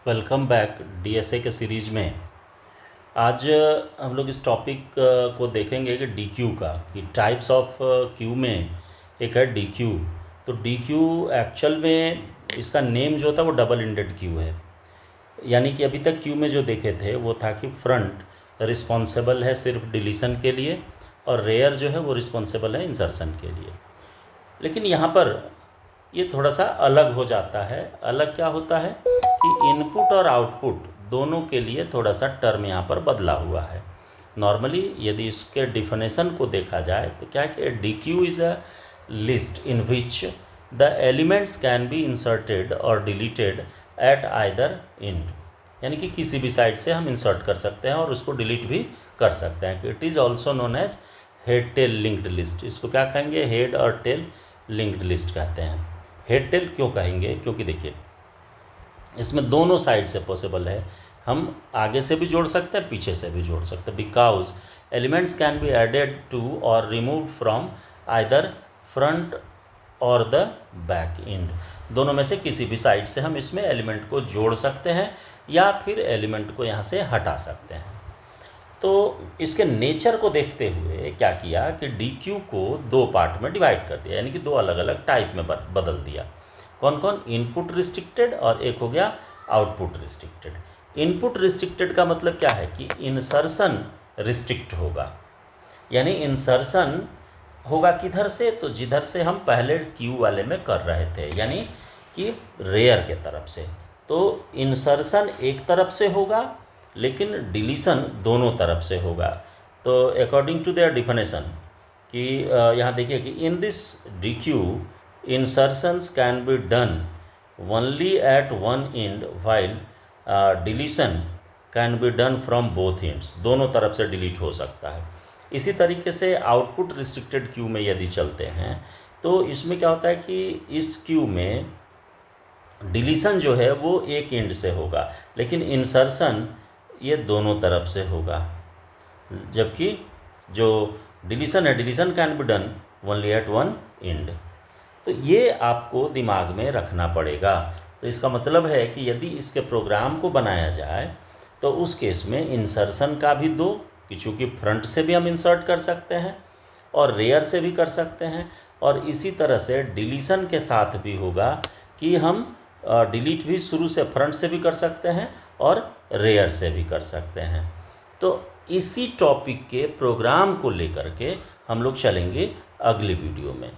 Welcome back DSA के series में। आज हम लोग इस टॉपिक को देखेंगे कि डीक्यू का, कि टाइप्स ऑफ क्यू में एक है डीक्यू। तो डीक्यू एक्चुअल में इसका नेम जो था वो डबल इंडेड क्यू है। यानी कि अभी तक क्यू में जो देखे थे वो था कि फ्रंट रिस्पॉन्सिबल है सिर्फ डिलीशन के लिए और रेयर जो है वो रिस्पॉन्सिबल है इंसर्शन के लिए। लेकिन यहाँ पर ये थोड़ा सा अलग हो जाता है। अलग क्या होता है कि इनपुट और आउटपुट दोनों के लिए थोड़ा सा टर्म यहाँ पर बदला हुआ है। नॉर्मली यदि इसके डिफिनेशन को देखा जाए तो क्या है कि D Q is a list in which the elements can be inserted और डिलीटेड एट आइदर एंड। यानी कि किसी भी साइड से हम इंसर्ट कर सकते हैं और उसको डिलीट भी कर सकते हैं। It is also known as head tail linked list. इसको क्या कहेंगे? हेड और टेल लिंक्ड लिस्ट कहते हैं। हेड टेल क्यों कहेंगे? क्योंकि देखिए इसमें दोनों साइड से पॉसिबल है। हम आगे से भी जोड़ सकते हैं, पीछे से भी जोड़ सकते हैं। Because elements can be added to और रिमूव फ्रॉम आइदर फ्रंट और द बैक एंड। दोनों में से किसी भी साइड से हम इसमें एलिमेंट को जोड़ सकते हैं या फिर एलिमेंट को यहाँ से हटा सकते हैं। तो इसके नेचर को देखते हुए क्या किया कि डी क्यू को दो पार्ट में डिवाइड कर दिया, यानी कि दो अलग अलग टाइप में बदल दिया। कौन कौन? इनपुट रिस्ट्रिक्टेड और एक हो गया आउटपुट रिस्ट्रिक्टेड। इनपुट रिस्ट्रिक्टेड का मतलब क्या है कि इंसर्शन रिस्ट्रिक्ट होगा। यानी इंसर्शन होगा किधर से? तो जिधर से हम पहले क्यू वाले में कर रहे थे, यानी कि रेयर के तरफ से। तो इंसर्शन एक तरफ से होगा लेकिन डिलीशन दोनों तरफ से होगा। तो अकॉर्डिंग टू देयर डिफिनेशन कि यहाँ देखिए कि in this D Q insertions can be done only at one end while deletion can be done from both ends। दोनों तरफ से डिलीट हो सकता है। इसी तरीके से आउटपुट रिस्ट्रिक्टेड क्यू में यदि चलते हैं तो इसमें क्या होता है कि इस क्यू में डिलीशन जो है वो एक एंड से होगा लेकिन इंसर्शन ये दोनों तरफ से होगा। जबकि जो डिलीशन है, deletion can be done only at one end. तो ये आपको दिमाग में रखना पड़ेगा। तो इसका मतलब है कि यदि इसके प्रोग्राम को बनाया जाए तो उस केस में इंसर्शन का भी दो, कि चूँकि फ्रंट से भी हम इंसर्ट कर सकते हैं और रेयर से भी कर सकते हैं, और इसी तरह से डिलीशन के साथ भी होगा कि हम डिलीट भी शुरू से फ्रंट से भी कर सकते हैं और रेयर से भी कर सकते हैं। तो इसी टॉपिक के प्रोग्राम को लेकर के हम लोग चलेंगे अगली वीडियो में।